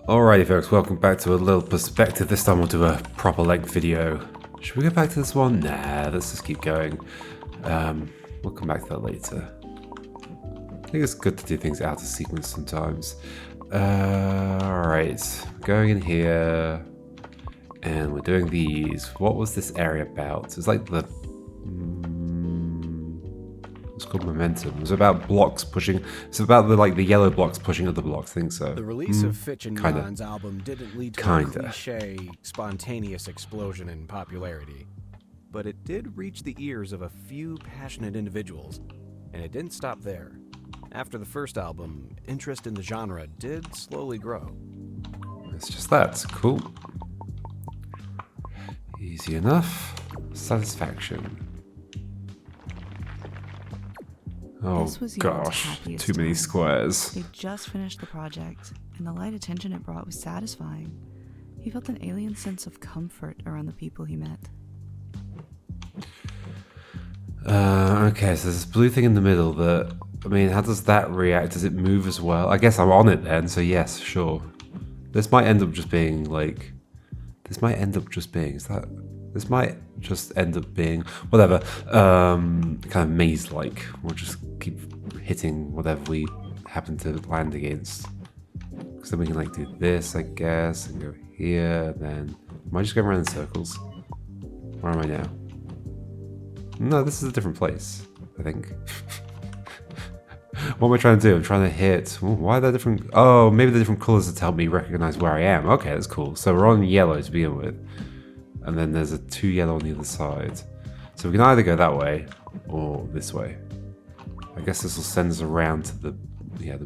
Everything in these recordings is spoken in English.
Alrighty folks, welcome back to a little perspective. This time we'll do a proper length video. Should we go back to this one? Nah, let's just keep going. We'll come back to that later. I think it's good to do things out of sequence sometimes. Alright, going in here, and we're doing these. What was this area about? It's like the... it's called momentum. It's about blocks pushing. It's about the yellow blocks pushing other blocks. I think so. The release of Fitch and kinda. Jan's album didn't lead to Kinda. a cliche, spontaneous explosion in popularity, but it did reach the ears of a few passionate individuals, and it didn't stop there. After the first album, interest in the genre did slowly grow. It's just that. Cool. Easy enough. Satisfaction. Oh This was Jan's gosh, happiest too many time. squares. They just finished the project, and the light attention it brought was satisfying. He felt an alien sense of comfort around the people he met. Okay, so there's this blue thing in the middle that, I mean, how does that react? Does it move as well? I guess I'm on it then, so yes, sure. This might end up just being like, this might end up just being whatever, kind of maze-like. We'll just keep hitting whatever we happen to land against. Because then we can like do this, I guess, and go here, and then, am I just going around in circles? Where am I now? No, this is a different place, I think. What am I trying to do? I'm trying to hit... Ooh, why are there different... Oh, maybe the different colours to help me recognise where I am. Okay, that's cool. So we're on yellow to begin with. And then there's a 2 yellow on the other side. So we can either go that way or this way. I guess this will send us around to the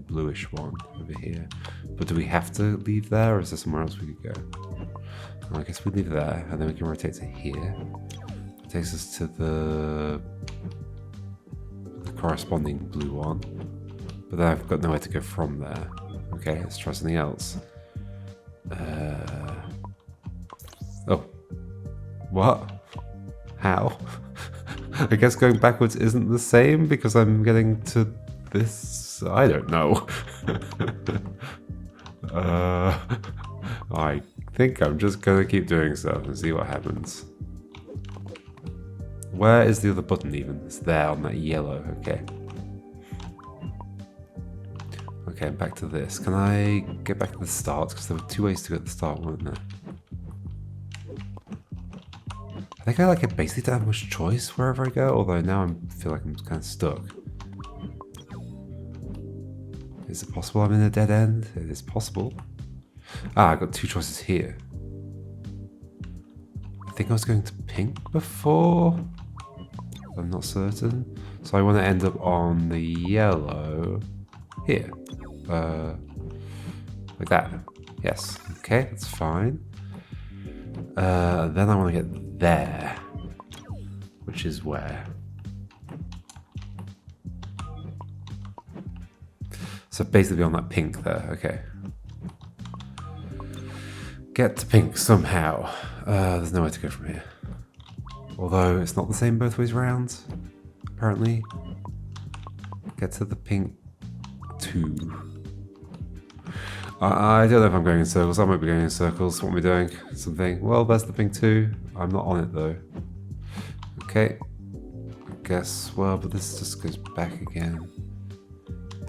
bluish one over here. But do we have to leave there, or is there somewhere else we could go? Well, I guess we leave there, and then we can rotate to here. It takes us to the corresponding blue one. But then I've got nowhere to go from there. Okay, let's try something else. Oh. What? How? I guess going backwards isn't the same because I'm getting to this... I don't know. I think I'm just gonna keep doing stuff and see what happens. Where is the other button even? It's there on that yellow, okay. Okay, back to this. Can I get back to the start? Because there were 2 ways to get to the start, weren't there? I think I basically don't have much choice wherever I go, although now I feel like I'm kind of stuck. Is it possible I'm in a dead end? It is possible. Ah, I got 2 choices here. I think I was going to pink before. I'm not certain. So I want to end up on the yellow here. Like that. Yes. Okay, that's fine. Then I want to get there. Which is where? So basically on that pink there. Okay. Get to pink somehow. There's nowhere to go from here. Although it's not the same both ways around, apparently. Get to the pink 2. I don't know if I'm going in circles. I might be going in circles. What am I doing? Something. Well, there's the pink 2. I'm not on it though. Okay. I guess, well, but this just goes back again.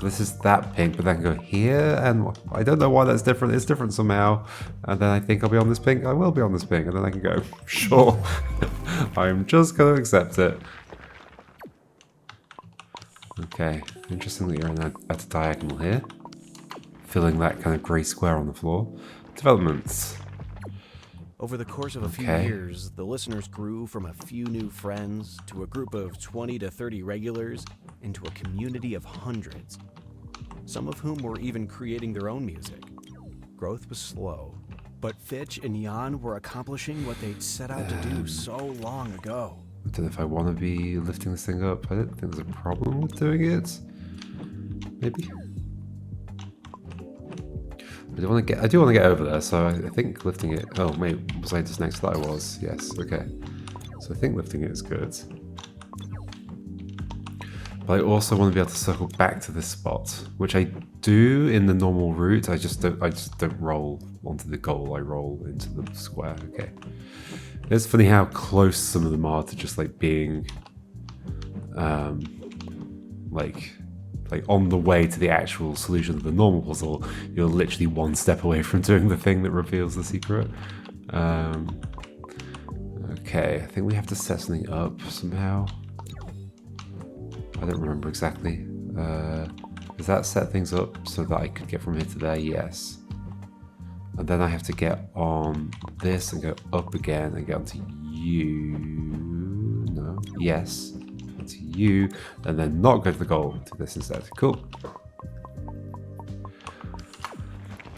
This is that pink, but then I can go here, and I don't know why that's different. It's different somehow. And then I think I'll be on this pink. I will be on this pink, and then I can go, sure. I'm just going to accept it. Okay, interestingly, you're at a diagonal here. Filling that kind of grey square on the floor. Developments. Over the course of a few Okay. years, the listeners grew from a few new friends to a group of 20 to 30 regulars into a community of hundreds, some of whom were even creating their own music. Growth was slow, but Fitch and Jan were accomplishing what they'd set out to do so long ago. I don't know if I want to be lifting this thing up. I don't think there's a problem with doing it. Maybe. I do want to get over there, so I think lifting it... Oh, wait, was I just next to that? I was. Yes, okay. So I think lifting it is good. But I also want to be able to circle back to this spot, which I do in the normal route. I just don't roll onto the goal. I roll into the square. Okay. It's funny how close some of them are to just like being, like on the way to the actual solution of the normal puzzle. You're literally one step away from doing the thing that reveals the secret. Okay, I think we have to set something up somehow. I don't remember exactly. Does that set things up so that I could get from here to there? Yes. And then I have to get on this and go up again and get onto you. No. Yes. Onto you. And then not go to the goal. Do this instead. Cool.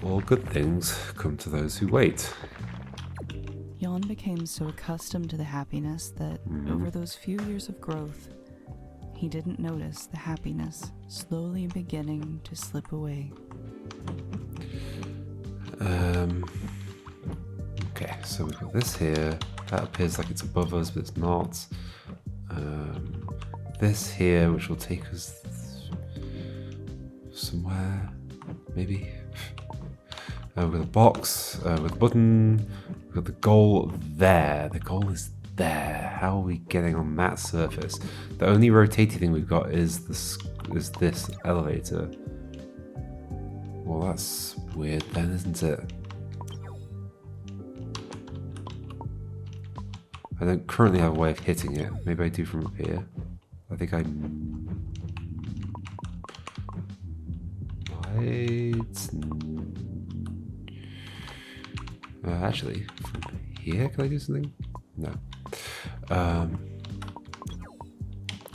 All good things come to those who wait. Jan became so accustomed to the happiness that over those few years of growth, he didn't notice the happiness slowly beginning to slip away. Okay, so we've got this here. That appears like it's above us, but it's not. This here, which will take us somewhere, maybe. We've got a box with a button. We've got the goal there. The goal is there. How are we getting on that surface? The only rotating thing we've got is this elevator. Well, that's weird then, isn't it? I don't currently have a way of hitting it. Maybe I do from up here. I think I might. Actually, from here, can I do something? No. I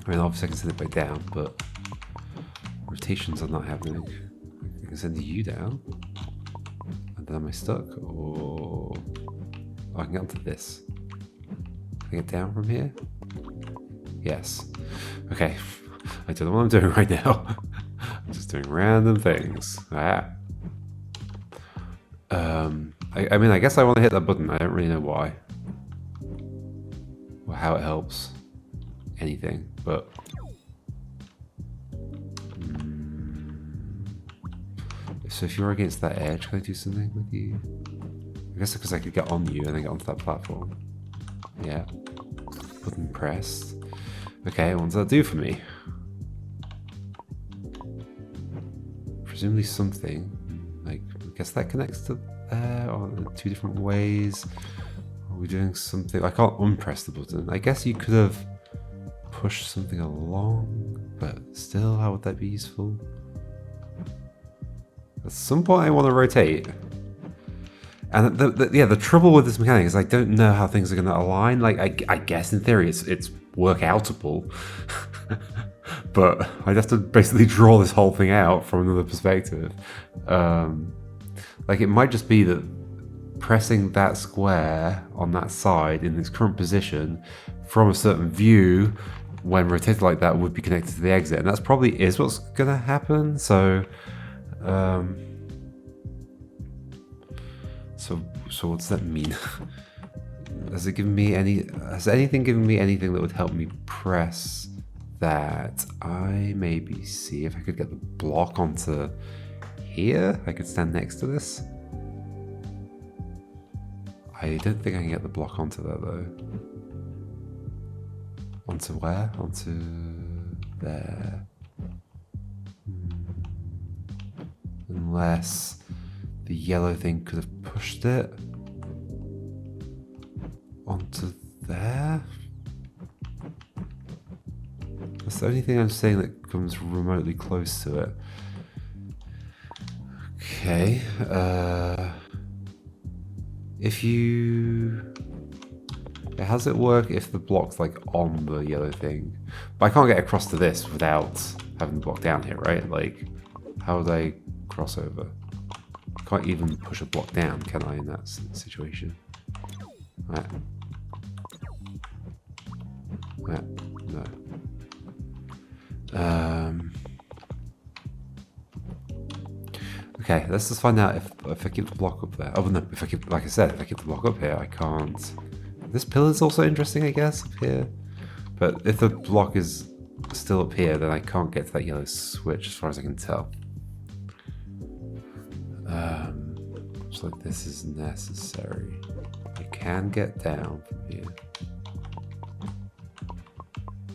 mean, obviously I can send it back down, but rotations are not happening. I can send you down, and then am I stuck? Or I can get onto this. Can I get down from here? Yes. Okay. I don't know what I'm doing right now. I'm just doing random things. I mean, I guess I want to hit that button. I don't really know why. Or how it helps. Anything, but... So if you're against that edge, can I do something with you? I guess because I could get on you and then get onto that platform. Yeah. Button pressed. Okay, what does that do for me? Presumably something. Like, I guess that connects to there, or in two different ways. Are we doing something? I can't unpress the button. I guess you could have pushed something along, but still, how would that be useful? At some point I want to rotate. And the trouble with this mechanic is I don't know how things are going to align. Like, I guess in theory it's work-outable. But I'd have to basically draw this whole thing out from another perspective. Like, it might just be that pressing that square on that side in its current position from a certain view when rotated like that would be connected to the exit. And that's probably is what's going to happen. So... So what does that mean? Has anything given me anything that would help me press that? I maybe see if I could get the block onto here. I could stand next to this. I don't think I can get the block onto that though. Onto where? Onto there. Unless the yellow thing could have pushed it onto there. That's the only thing I'm saying that comes remotely close to it. Okay. How does it work if the block's like on the yellow thing? But I can't get across to this without having the block down here, right? Like, how would I cross over? Can't even push a block down, can I, in that situation? Right. No. Okay, let's just find out if I keep the block up there. Oh no, if I keep the block up here, I can't. This pillar's also interesting, I guess, up here. But if the block is still up here, then I can't get to that yellow switch as far as I can tell. So this is necessary. I can get down from here.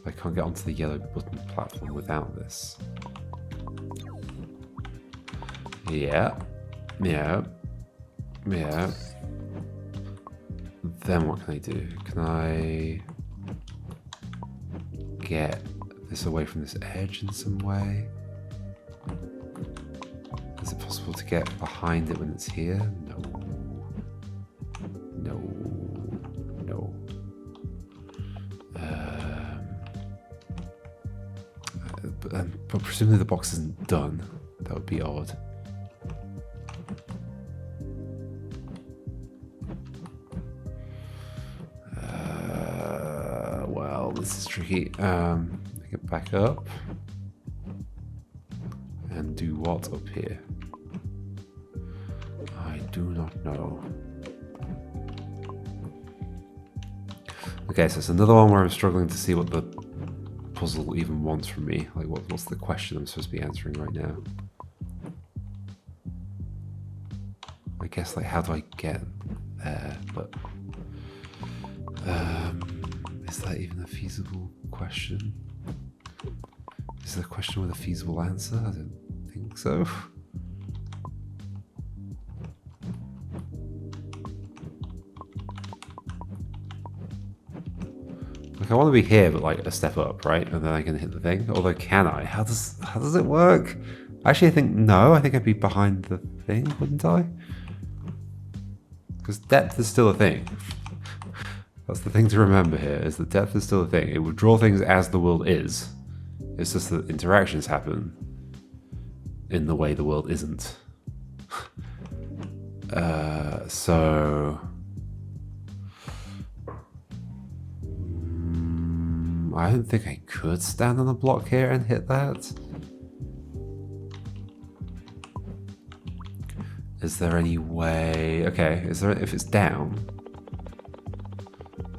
I can't get onto the yellow button platform without this. Yeah. Yeah. Yeah. Then what can I do? Can I get this away from this edge in some way? Is it possible to get behind it when it's here? No. No. No. But presumably the box isn't done. That would be odd. Well, this is tricky. Get back up. And do what up here? I do not know. Okay, so it's another one where I'm struggling to see what the puzzle even wants from me. Like, what's the question I'm supposed to be answering right now? I guess, like, how do I get there? But is that even a feasible question? Is it a question with a feasible answer? I don't think so. Like, I want to be here, but like a step up, right? And then I can hit the thing. Although, can I? How does it work? Actually, I think no. I think I'd be behind the thing, wouldn't I? Because depth is still a thing. That's the thing to remember here, is that depth is still a thing. It would draw things as the world is. It's just that interactions happen in the way the world isn't. So... I don't think I could stand on a block here and hit that. Is there any way... Okay, is there, if it's down,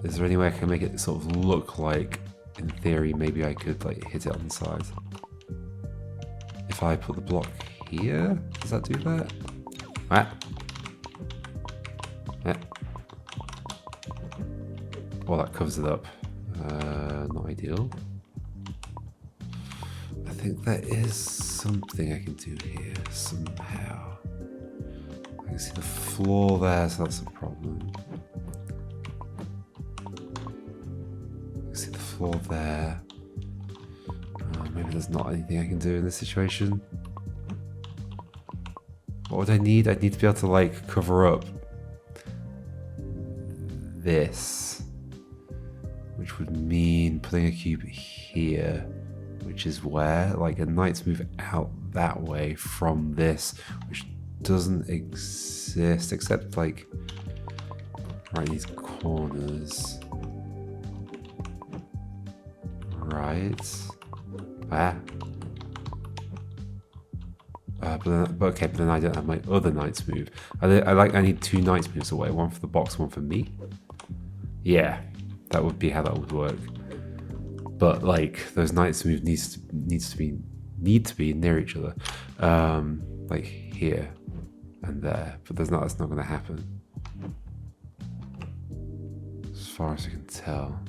is there any way I can make it sort of look like, in theory, maybe I could like hit it on the side? If I put the block here, does that do that? Ah. Ah. Well, that covers it up. Not ideal. I think there is something I can do here somehow. I can see the floor there, so that's a problem. I can see the floor there. Maybe there's not anything I can do in this situation. What would I need? I'd need to be able to like cover up this, which would mean putting a cube here, which is where like a knight's move out that way from this, which doesn't exist except like right in these corners. Right. Ah. But then I don't have my other knight's move. I need two knight's moves away, one for the box, one for me. Yeah, that would be how that would work. But like those knight's moves need to be near each other, like here and there. But that's not going to happen, as far as I can tell.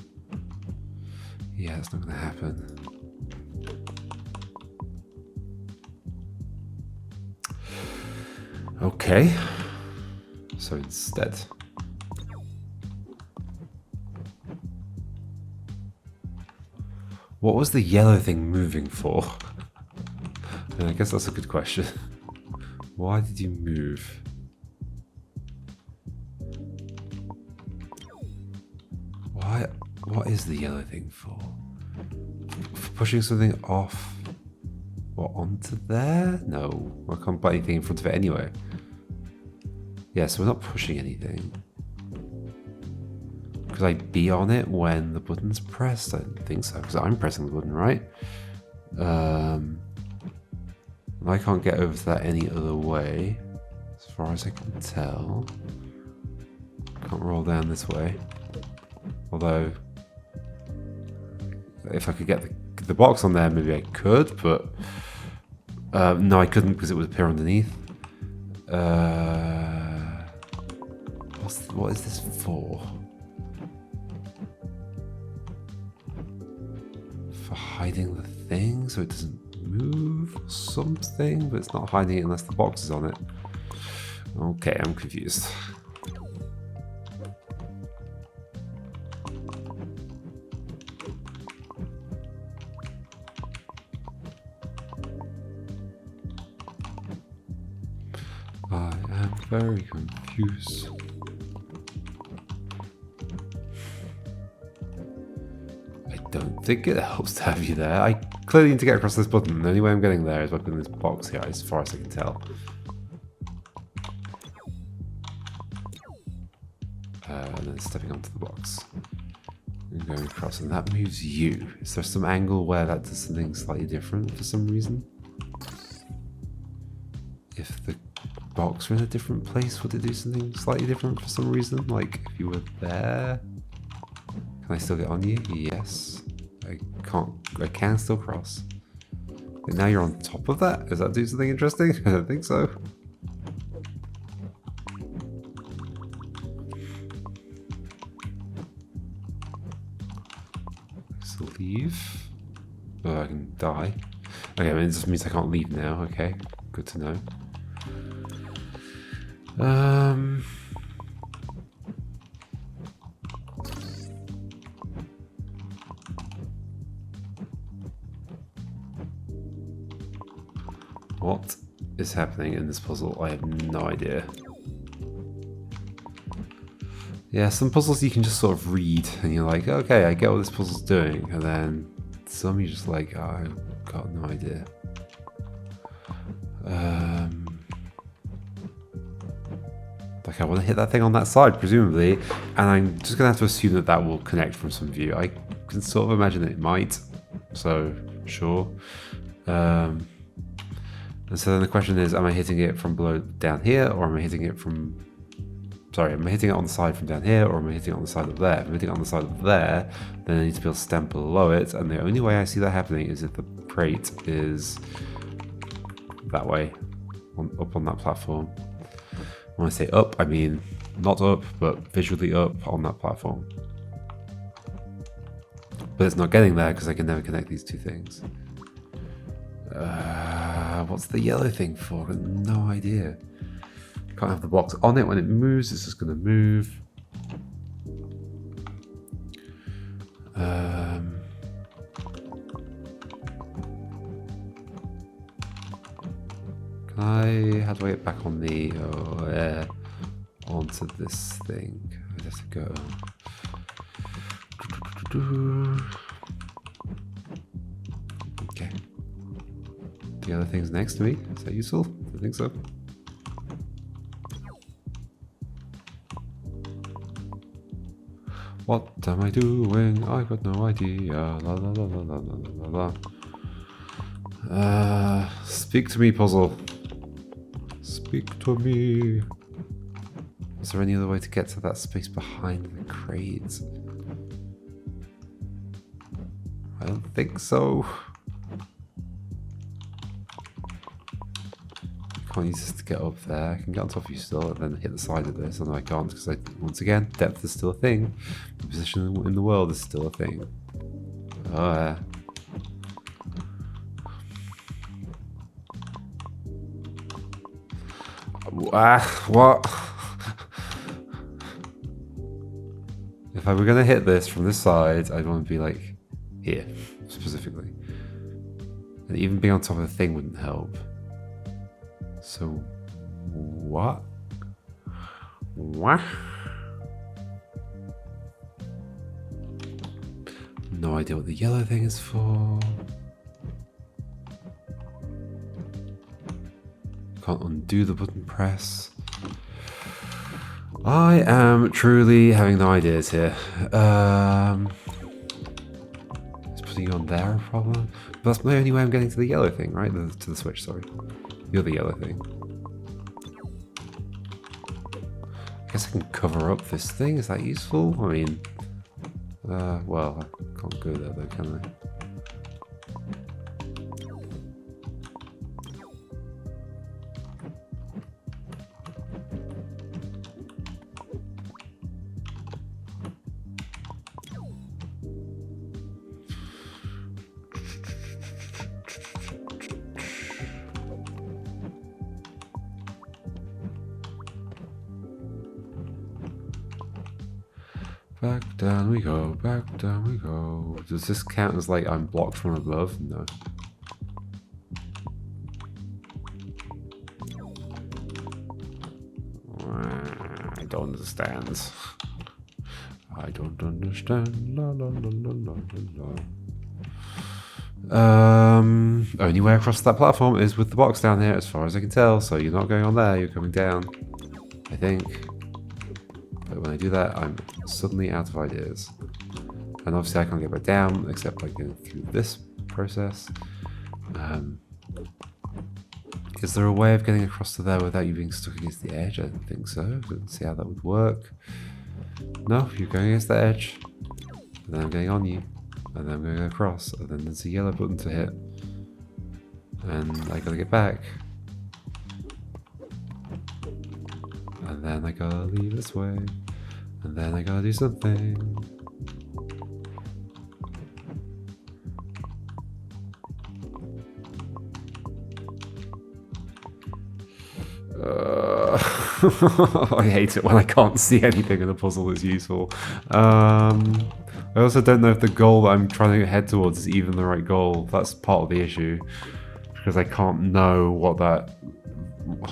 Yeah, that's not going to happen. Okay, so instead, what was the yellow thing moving for? I guess that's a good question. Why did you move? Why? What is the yellow thing for? For pushing something off? What, onto there? No, I can't put anything in front of it anyway. Yeah, so we're not pushing anything. Could I be on it when the button's pressed? I don't think so, because I'm pressing the button, right? I can't get over to that any other way, as far as I can tell. Can't roll down this way. Although, if I could get the box on there, maybe I could, but no, I couldn't because it would appear underneath. What is this for? For hiding the thing so it doesn't move or something, but it's not hiding it unless the box is on it. Okay, I'm confused. I am very confused. I don't think it helps to have you there. I clearly need to get across this button. The only way I'm getting there is by putting this box here, as far as I can tell. And then stepping onto the box. And going across, and that moves you. Is there some angle where that does something slightly different for some reason? If the box were in a different place, would it do something slightly different for some reason? Like, if you were there? Can I still get on you? Yes. I can still cross. But now you're on top of that? Does that do something interesting? I don't think so. So leave. Oh, I can die. Okay, I mean, it just means I can't leave now. Okay, good to know. What is happening in this puzzle? I have no idea. Yeah, some puzzles you can just sort of read and you're like, okay, I get what this puzzle's doing. And then some you're just like, oh, I've got no idea. Like I want to hit that thing on that side, presumably, and I'm just going to have to assume that that will connect from some view. I can sort of imagine that it might, so sure. And so then the question is, am I hitting it from below down here, or am I hitting it from... Sorry, am I hitting it on the side from down here, or am I hitting it on the side of there? If I'm hitting it on the side of there, then I need to be able to stand below it, and the only way I see that happening is if the crate is that way, up on that platform. When I say up, I mean not up, but visually up on that platform. But it's not getting there because I can never connect these two things. What's the yellow thing for? I've got no idea. Can't have the box on it when it moves, it's just going to move. How do I get back on the... onto this thing? I have to go... Okay. The other thing's next to me. Is that useful? I think so. What am I doing? I got no idea. La la la la la la la la. Speak to me, puzzle. Speak to me. Is there any other way to get to that space behind the crate? I don't think so. Can't use this to get up there. I can get on top of you still and then hit the side of this. Although I can't because once again, depth is still a thing. The position in the world is still a thing. Oh yeah. What? If I were gonna hit this from this side, I'd want to be like here, specifically. And even being on top of the thing wouldn't help. So, what? What? No idea what the yellow thing is for. Can't undo the button press. I am truly having no ideas here. Is putting you on there a problem? But that's the only way I'm getting to the yellow thing, right? To the switch, sorry. The other yellow thing. I guess I can cover up this thing. Is that useful? I mean, well, I can't go there though, can Back down we go, back down we go. Does this count as like I'm blocked from above? No. I don't understand. I don't understand. La la la la la la. Only way across that platform is with the box down here, as far as I can tell. So you're not going on there, you're coming down, I think. But when I do that, I'm suddenly out of ideas. And obviously I can't get back down, except by going through this process. Is there a way of getting across to there without you being stuck against the edge? I don't think so. I don't see how that would work. No, you're going against the edge. And then I'm getting on you. And then I'm going across. And then there's a yellow button to hit. And I gotta get back. And then I gotta leave this way. And then I gotta do something. I hate it when I can't see anything in a puzzle that's useful. I also don't know if the goal that I'm trying to head towards is even the right goal. That's part of the issue. Because I can't know what that...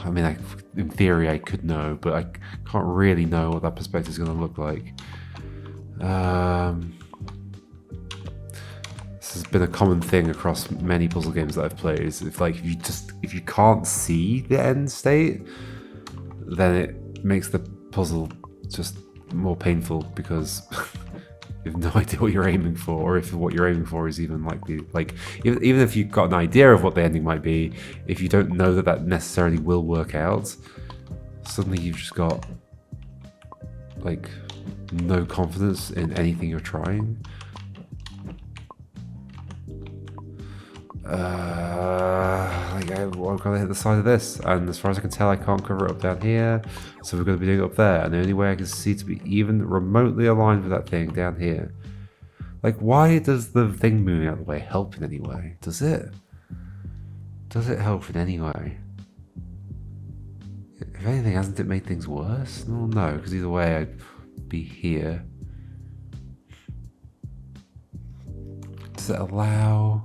I mean, in theory I could know, but I can't really know what that perspective is going to look like. This has been a common thing across many puzzle games that I've played. Is if you can't see the end state, then it makes the puzzle just more painful because you have no idea what you're aiming for, or if what you're aiming for is even likely. Like even if you've got an idea of what the ending might be, if you don't know that that necessarily will work out, suddenly you've just got like no confidence in anything you're trying. I've got to hit the side of this, and as far as I can tell, I can't cover it up down here, so we're going to be doing it up there. And the only way I can see to be even remotely aligned with that thing down here, like, why does the thing moving out of the way help in any way? Does it? Does it help in any way? If anything, hasn't it made things worse? Well, no, because either way, I'd be here. Does it allow?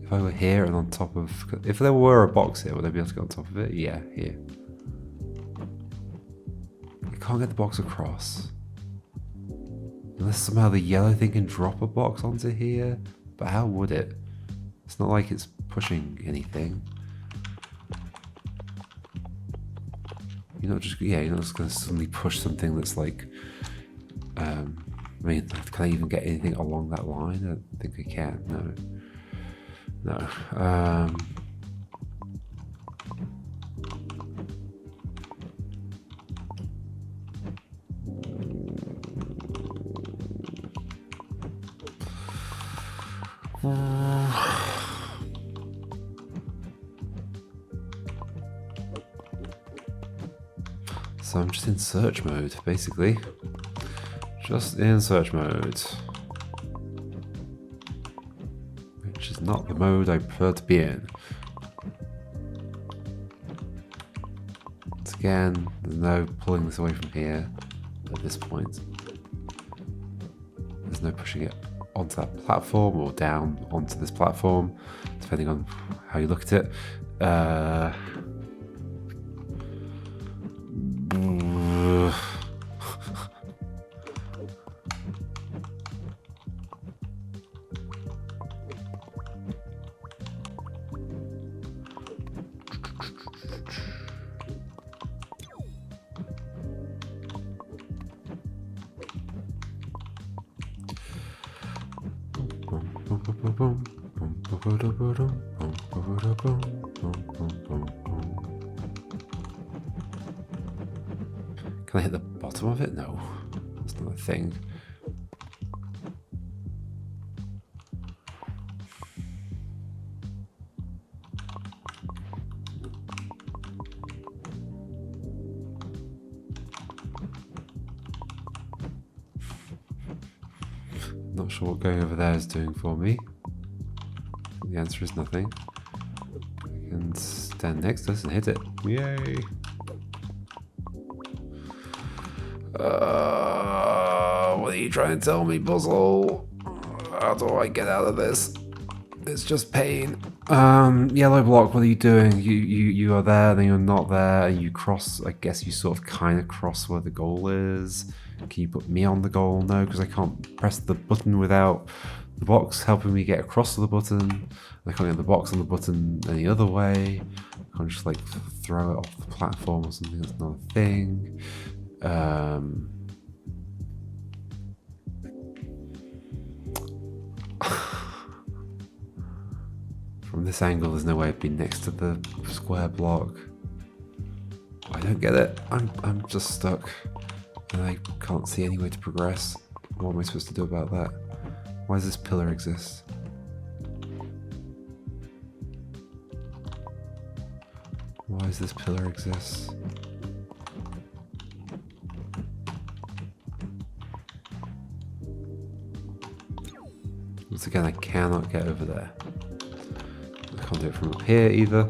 If I were here and on top of... If there were a box here, would I be able to get on top of it? Yeah, here. I can't get the box across. Unless somehow the yellow thing can drop a box onto here. But how would it? It's not like it's pushing anything. You're not just going to suddenly push something that's like... I mean, can I even get anything along that line? I don't think I can, no. No. So I'm just in search mode, basically. Just in search mode. Which is not the mode I prefer to be in. Once again, there's no pulling this away from here at this point. There's no pushing it onto that platform or down onto this platform, depending on how you look at it. Can I hit the bottom of it? No, that's not a thing. Not sure what going over there is doing for me. The answer is nothing. I can stand next to this and hit it. Yay! What are you trying to tell me, puzzle? How do I get out of this? It's just pain. Yellow block, what are you doing? You are there, then you're not there, and you cross. I guess you sort of kind of cross where the goal is. Can you put me on the goal? No, because I can't press the button without the box helping me get across to the button. I can't get the box on the button any other way. I can't just like throw it off the platform or something. That's not a thing. From this angle, there's no way I'd be next to the square block. I don't get it. I'm just stuck, and I can't see any way to progress. What am I supposed to do about that? Why does this pillar exist? Why does this pillar exist? Once again, I cannot get over there. I can't do it from up here either.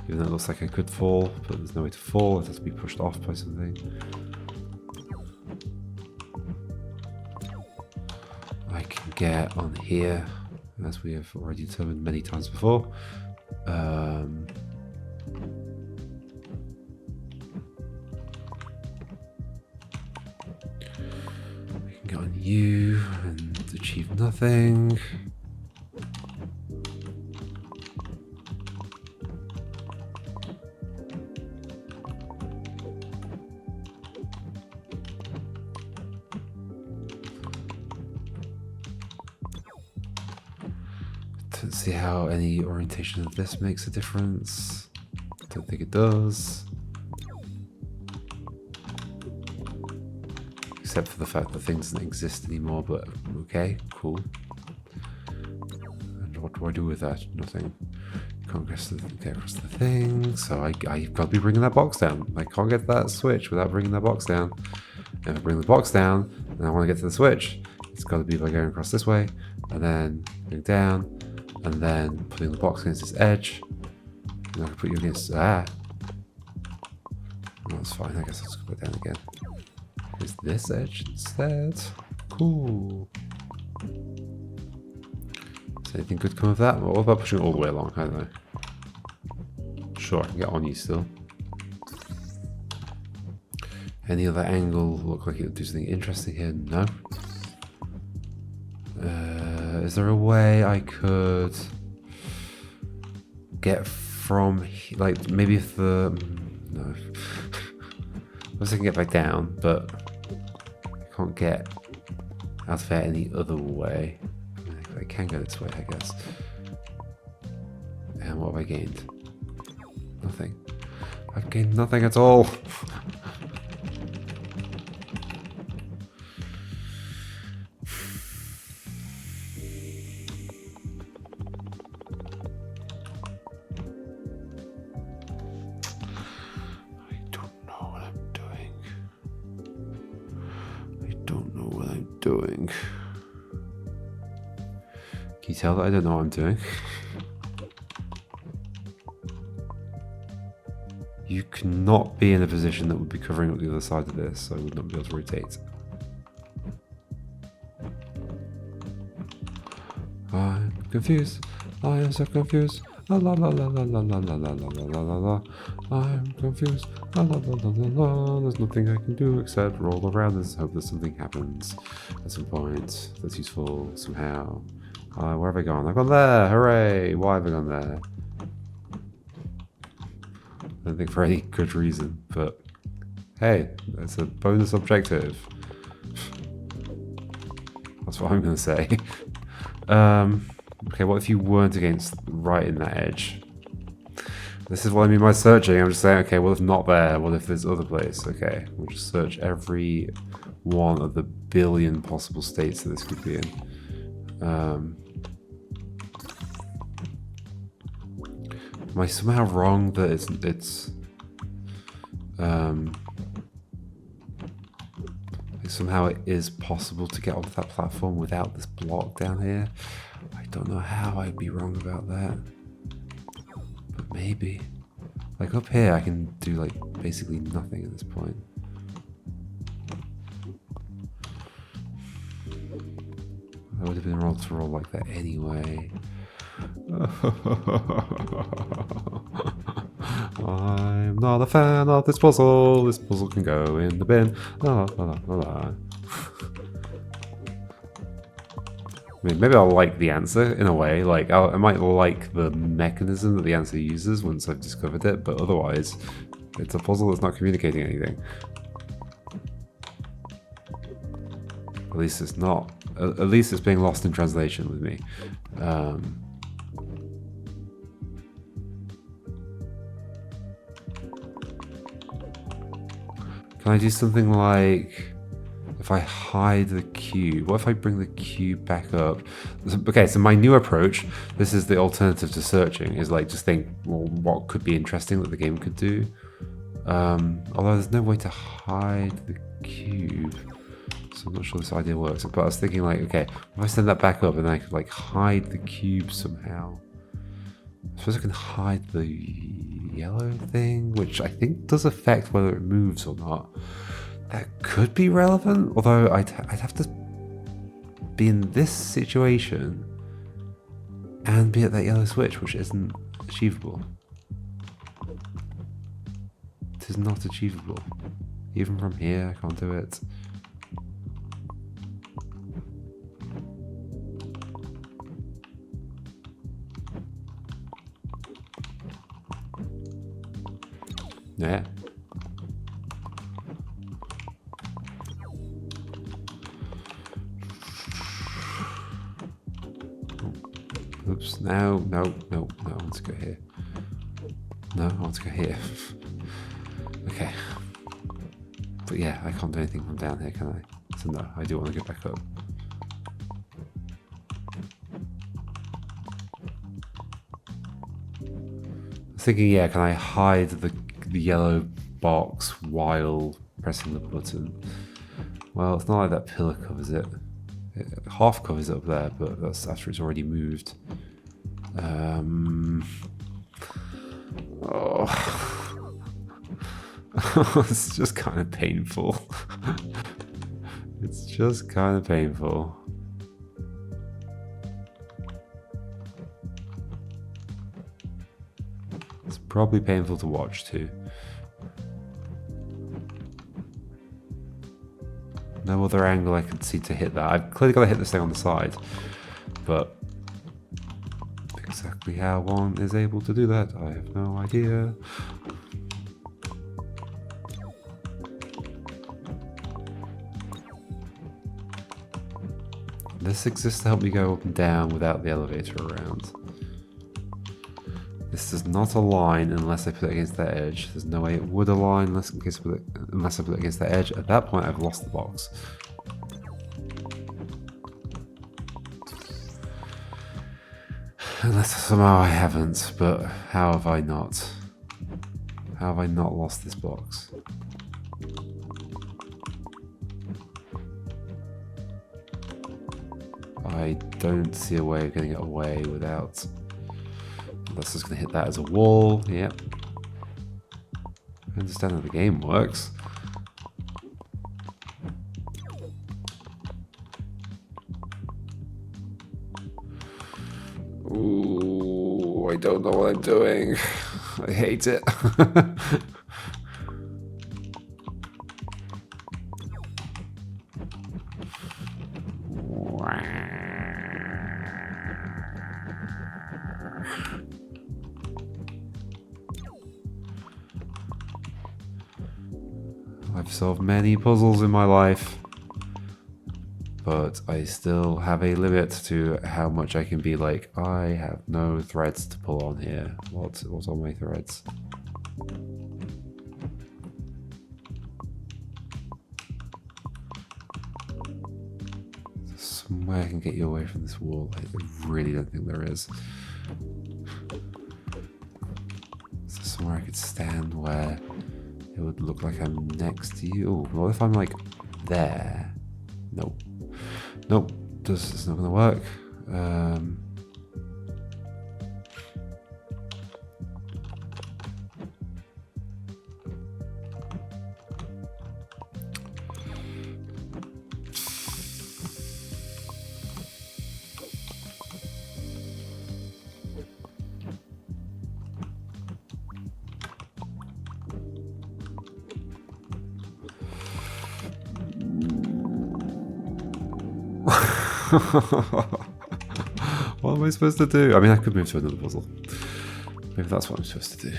Even though it looks like I could fall, but there's no way to fall. It has to be pushed off by something. I can get on here, as we have already determined many times before. We can get on you and achieve nothing. Don't see how any orientation of this makes a difference. Don't think it does. Except for the fact that things doesn't exist anymore, but okay, cool. And what do I do with that? Nothing. Can't get across the thing, so I've got to be bringing that box down. I can't get that switch without bringing that box down. And if I bring the box down, and I want to get to the switch, it's got to be by going across this way, and then going down, and then putting the box against this edge. And I can put you against that's fine. I guess I'll just go down again. Is this edge instead? Cool. Does anything good come of that? Well, what about pushing it all the way along? I don't know. Sure, I can get on you still. Any other angle look like it would do something interesting here? No. Is there a way I could get from, like, maybe if the, no. I was thinking get back down, but I can't get out of there any other way. I can go this way, I guess. And what have I gained? Nothing. I've gained nothing at all. Doing. Can you tell that I don't know what I'm doing? You cannot be in a position that would be covering up the other side of this, so I would not be able to rotate. I'm confused. I am so confused. La la la la la la la la la la la la la. I'm confused. La la la la la la. There's nothing I can do except roll around and hope that something happens at some point that's useful somehow. Where have I gone? I've gone there! Hooray! Why have I gone there? I don't think for any good reason, but hey, that's a bonus objective. That's what I'm going to say. Okay, what if you weren't against right in that edge? This is what I mean by searching. I'm just saying, okay, well if not there, what if there's other place? Okay, we'll just search every one of the billion possible states that this could be in. Am I somehow wrong that it's somehow it is possible to get onto that platform without this block down here? I don't know how I'd be wrong about that, but maybe. Like up here I can do like basically nothing at this point. I would have been able to roll like that anyway. I'm not a fan of this puzzle. This puzzle can go in the bin. La, la, la, la, la. I mean, maybe I'll like the answer in a way. Like, I might like the mechanism that the answer uses once I've discovered it, but otherwise, it's a puzzle that's not communicating anything. At least it's not. At least it's being lost in translation with me. Can I do something like, if I hide the cube, what if I bring the cube back up? Okay, so my new approach, this is the alternative to searching, is like just think, well, what could be interesting that the game could do? Although there's no way to hide the cube, so I'm not sure this idea works. But I was thinking like, okay, if I send that back up and then I could like hide the cube somehow. I suppose I can hide the yellow thing, which I think does affect whether it moves or not. That could be relevant, although I'd have to be in this situation and be at that yellow switch, which isn't achievable. It is not achievable. Even from here, I can't do it. Yeah. Oops, no, I want to go here. No, I want to go here. Okay. But yeah, I can't do anything from down here, can I? So no, I do want to get back up. I was thinking, yeah, can I hide the yellow box while pressing the button? Well, it's not like that pillar covers it. It half covers it up there, but that's after it's already moved. Oh. It's just kind of painful. It's just kind of painful. It's probably painful to watch too. No other angle I can see to hit that. I've clearly got to hit this thing on the side, but exactly how one is able to do that, I have no idea. This exists to help me go up and down without the elevator around. This does not align unless I put it against that edge. There's no way it would align unless I put it against that edge. At that point, I've lost the box. Unless somehow I haven't, but how have I not? How have I not lost this box? I don't see a way of getting it away without... That's just going to hit that as a wall. Yep. I understand how the game works. Ooh, I don't know what I'm doing. I hate it. I've solved many puzzles in my life, but I still have a limit to how much I can be like, I have no threads to pull on here. What are my threads? There's some way I can get you away from this wall. I really don't think there is. Is there somewhere I could stand where it would look like I'm next to you? Ooh, what if I'm like there? Nope. Nope. This is not gonna work. What am I supposed to do? I mean, I could move to another puzzle. Maybe that's what I'm supposed to do.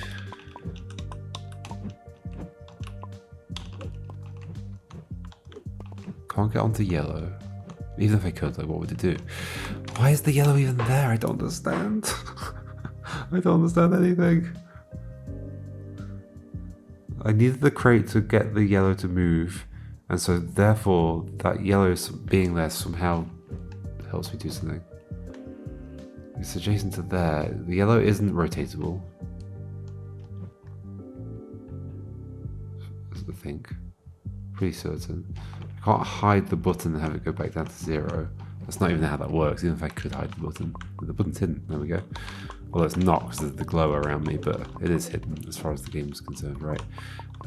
Can't get onto yellow. Even if I could, like, what would it do? Why is the yellow even there? I don't understand. I don't understand anything. I needed the crate to get the yellow to move, and so therefore that yellow being there somehow helps me do something. It's adjacent to there. The yellow isn't rotatable. I think. Pretty certain. I can't hide the button and have it go back down to 0. That's not even how that works, even if I could hide the button. The button's hidden. There we go. Well, it's not because of the glow around me, but it is hidden as far as the game is concerned, right?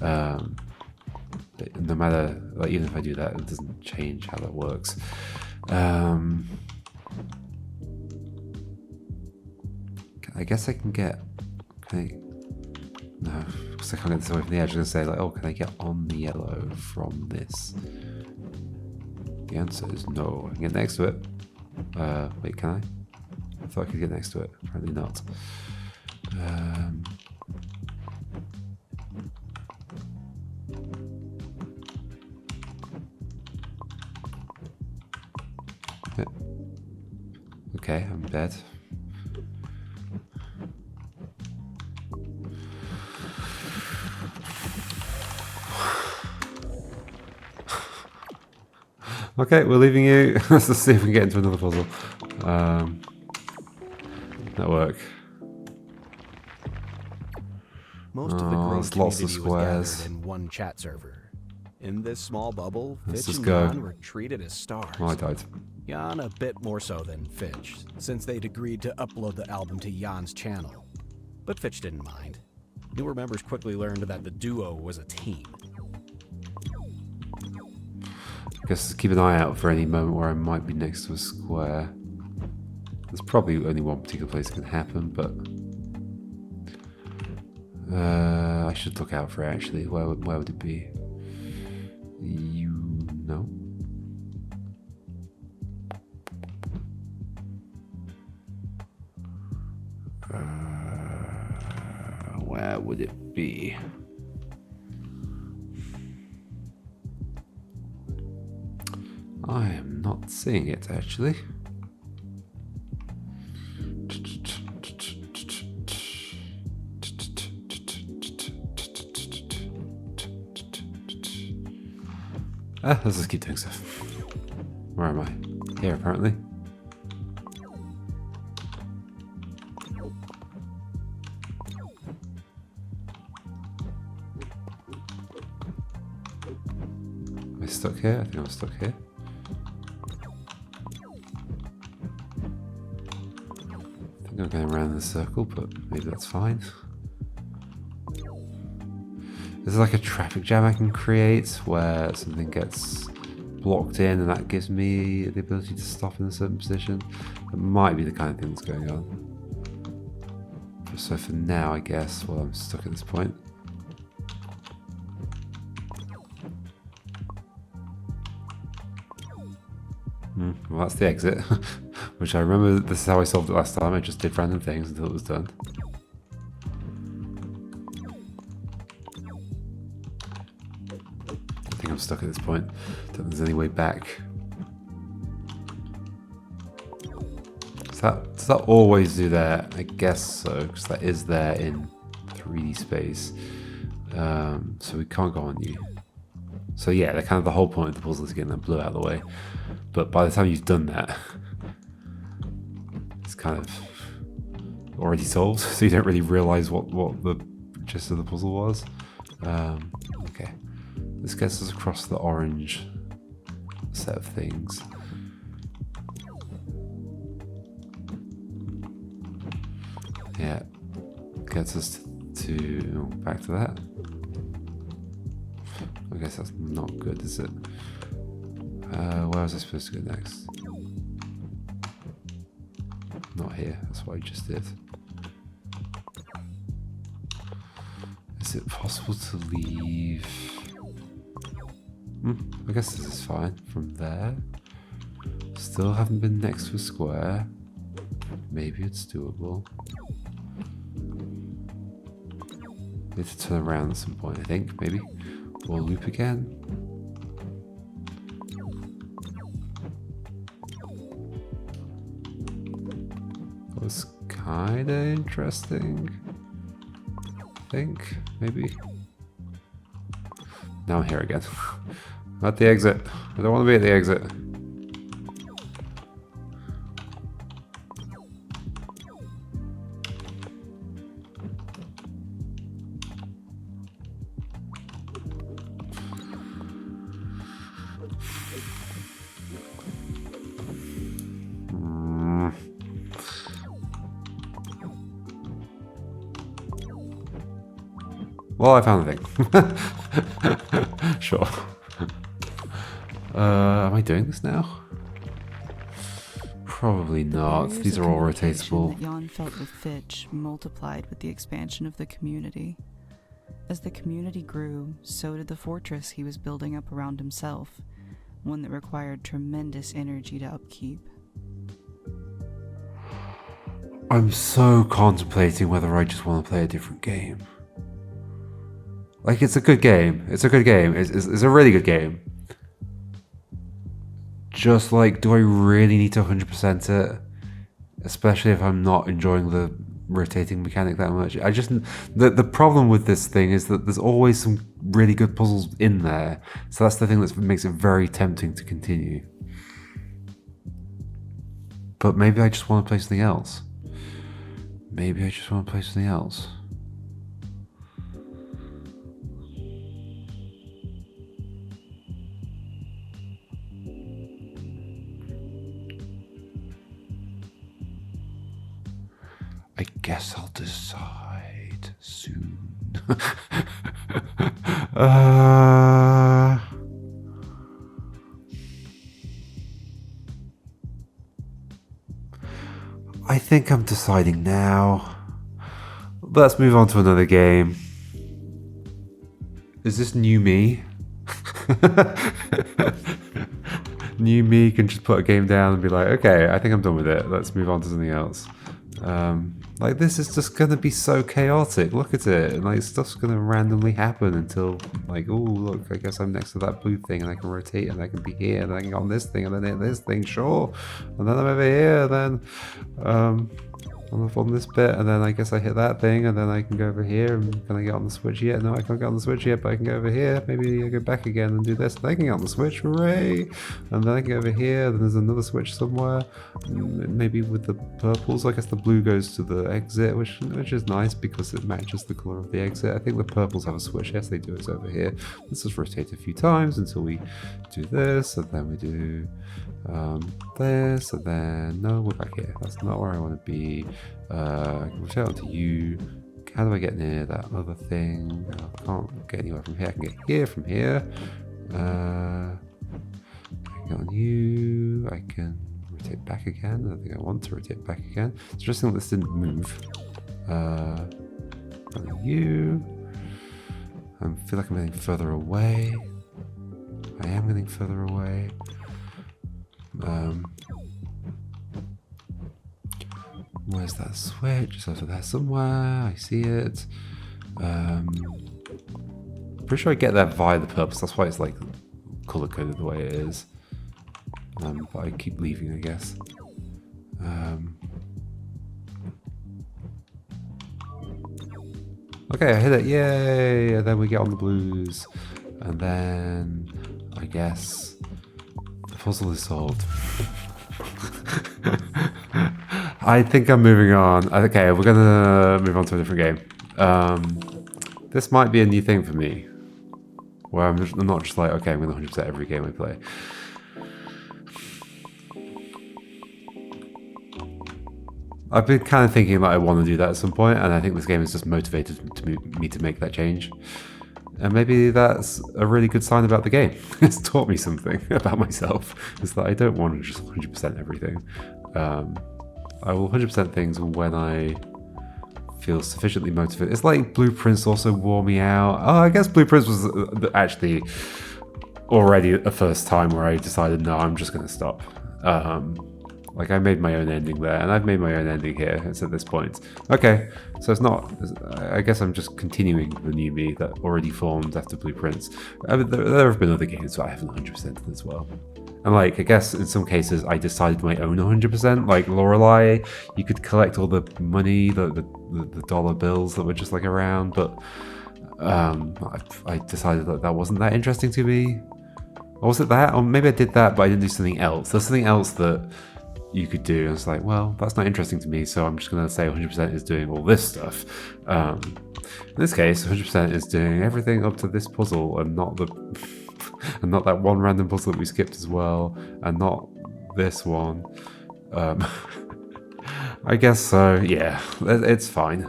No matter, like, even if I do that, it doesn't change how that works. I guess I can get. No, because I can't get this away from the edge. I'm going to say, like, oh, can I get on the yellow from this? The answer is no. I can get next to it. Wait, can I? I thought I could get next to it. Apparently not. Yeah. Okay, I'm dead. Okay, we're leaving you. Let's just see if we can get into another puzzle. That'll work. Most of the Grove there's lots of community was gathered squares. in one chat server. In this small bubble, Let's Fitch just and go. Jan were treated as stars. Oh, I died. Jan a bit more so than Fitch, since they'd agreed to upload the album to Jan's channel. But Fitch didn't mind. Newer members quickly learned that the duo was a team. I guess keep an eye out for any moment where I might be next to a square. There's probably only one particular place it can happen, but I should look out for it actually. Where would it be? You know? Where would it be? I am not seeing it actually. Let's just keep doing stuff. Where am I? Here apparently. Am I stuck here? I think I'm stuck here. I think I'm going around in a circle, but maybe that's fine. Is there like a traffic jam I can create where something gets blocked in and that gives me the ability to stop in a certain position? That might be the kind of thing that's going on. So for now, I guess, well, I'm stuck at this point. Well, that's the exit, which I remember this is how I solved it last time. I just did random things until it was done. I think I'm stuck at this point. Don't think there's any way back. Does that always do that? I guess so, because that is there in 3D space. So we can't go on you. So yeah, the kind of the whole point of the puzzle is getting that blue out of the way. But by the time you've done that, it's kind of already solved, so you don't really realize what the gist of the puzzle was. Okay, this gets us across the orange set of things. Yeah, gets us to back to that. I guess that's not good, is it? Where was I supposed to go next? Not here, that's what I just did. Is it possible to leave? I guess this is fine from there. Still haven't been next to a square. Maybe it's doable. Need to turn around at some point, I think, maybe. Or loop again. That was kinda interesting. I think, maybe. Now I'm here again. At the exit. I don't want to be at the exit. Well, I found the thing. Sure. Am I doing this now? Probably not. Barriers These of are all communication rotatable. that Jan felt with Fitch multiplied with the expansion of the community. As the community grew, so did the fortress he was building up around himself, one that required tremendous energy to upkeep. I'm so contemplating whether I just want to play a different game. Like, it's a good game. It's a good game. It's a really good game. Just like, do I really need to 100% it? Especially if I'm not enjoying the rotating mechanic that much. The problem with this thing is that there's always some really good puzzles in there. So that's the thing that makes it very tempting to continue. But maybe I just want to play something else. Maybe I just want to play something else. I guess I'll decide soon. I think I'm deciding now. Let's move on to another game. Is this new me? New me can just put a game down and be like, okay, I think I'm done with it. Let's move on to something else. Like, this is just gonna be so chaotic. Look at it. And, like, stuff's gonna randomly happen until, like, oh, look, I guess I'm next to that blue thing and I can rotate and I can be here and I can go on this thing and then hit this thing, sure. And then I'm over here and then, I'm up on this bit and then I guess I hit that thing and then I can go over here and can I get on the switch yet? No, I can't get on the switch yet, but I can go over here. Maybe I go back again and do this and I can get on the switch, hooray! And then I can go over here, then there's another switch somewhere. Maybe with the purples, I guess the blue goes to the exit, which is nice because it matches the color of the exit. I think the purples have a switch, yes they do, it's over here. Let's just rotate a few times until we do this and then we do this and then, no, we're back here. That's not where I want to be. I can rotate onto you. How do I get near that other thing? I can't get anywhere from here. I can get here from here. I can get on you. I can rotate back again. I think I want to rotate back again. It's interesting that this didn't move. On you. I feel like I'm getting further away. I am getting further away. Where's that switch? It's over there somewhere. I see it. Pretty sure I get that via the purpose. That's why it's like color coded the way it is. But I keep leaving, I guess. Okay, I hit it. Yay! And then we get on the blues. And then I guess the puzzle is solved. I think I'm moving on. Okay, we're gonna move on to a different game. This might be a new thing for me, where I'm not just like, okay, I'm gonna 100% every game I play. I've been kind of thinking that I want to do that at some point, and I think this game has just motivated me to make that change. And maybe that's a really good sign about the game. It's taught me something about myself. Is that I don't want to just 100% everything. I will 100% things when I feel sufficiently motivated. It's like Blueprints also wore me out. Oh, I guess Blueprints was actually already a first time where I decided, no, I'm just going to stop. Like I made my own ending there, and I've made my own ending here. It's at this point. Okay, so it's not. I guess I'm just continuing the new me that already formed after Blueprints. I mean, there have been other games that I haven't 100% as well. And like, I guess in some cases I decided my own 100%. Like Lorelei, you could collect all the money, the dollar bills that were just like around, but I decided that wasn't that interesting to me. Or was it that? Or maybe I did that, but I didn't do something else. There's something else that you could do. And it's like, well, that's not interesting to me, so I'm just going to say 100% is doing all this stuff. In this case, 100% is doing everything up to this puzzle, and not the and not that one random puzzle that we skipped as well, and not this one. I guess so. Yeah, it's fine.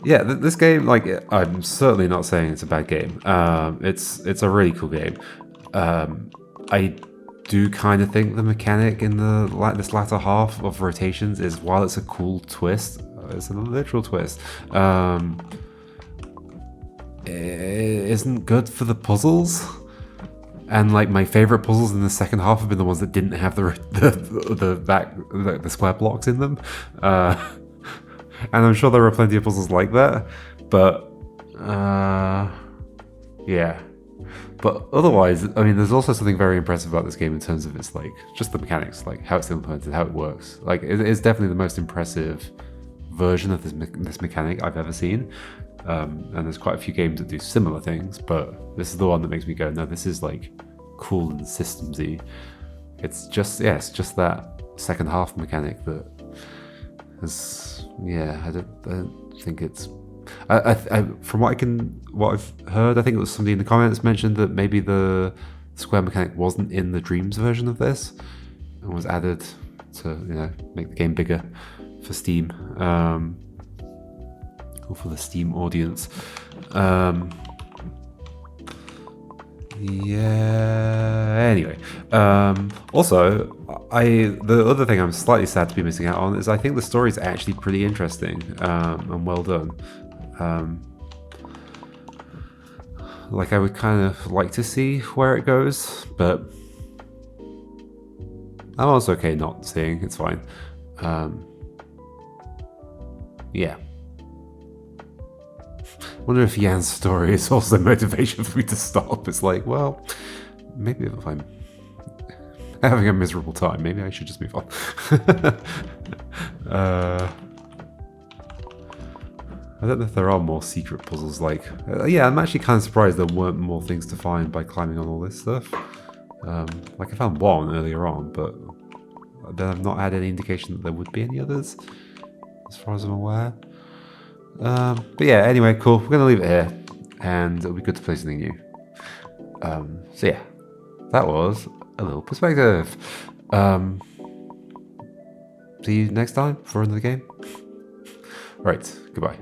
Yeah, this game, like, I'm certainly not saying it's a bad game. It's a really cool game. I do kind of think the mechanic in this latter half of rotations is, while it's a cool twist, it's a literal twist, it isn't good for the puzzles. And like my favorite puzzles in the second half have been the ones that didn't have the square blocks in them. And I'm sure there are plenty of puzzles like that, but yeah. But otherwise, I mean, there's also something very impressive about this game in terms of its, like, just the mechanics, like how it's implemented, how it works. Like, it is definitely the most impressive version of this mechanic I've ever seen. And there's quite a few games that do similar things, but this is the one that makes me go, no, this is like cool and systemsy. It's just that second half mechanic that has, I don't think it's. From what I've heard, I think it was somebody in the comments mentioned that maybe the square mechanic wasn't in the Dreams version of this and was added to, make the game bigger for Steam, or for the Steam audience. Anyway, also, the other thing I'm slightly sad to be missing out on is I think the story is actually pretty interesting, and well done. Like, I would kind of like to see where it goes, but I'm also okay not seeing. It's fine. Yeah. Wonder if Yan's story is also motivation for me to stop. It's like, well, maybe if I'm having a miserable time, maybe I should just move on. I don't know if there are more secret puzzles. Like, I'm actually kind of surprised there weren't more things to find by climbing on all this stuff. Like, I found one earlier on, but then I've not had any indication that there would be any others, as far as I'm aware. But yeah, anyway, cool. We're going to leave it here, and it'll be good to play something new. So yeah, that was a little perspective. See you next time for another game. Right, goodbye.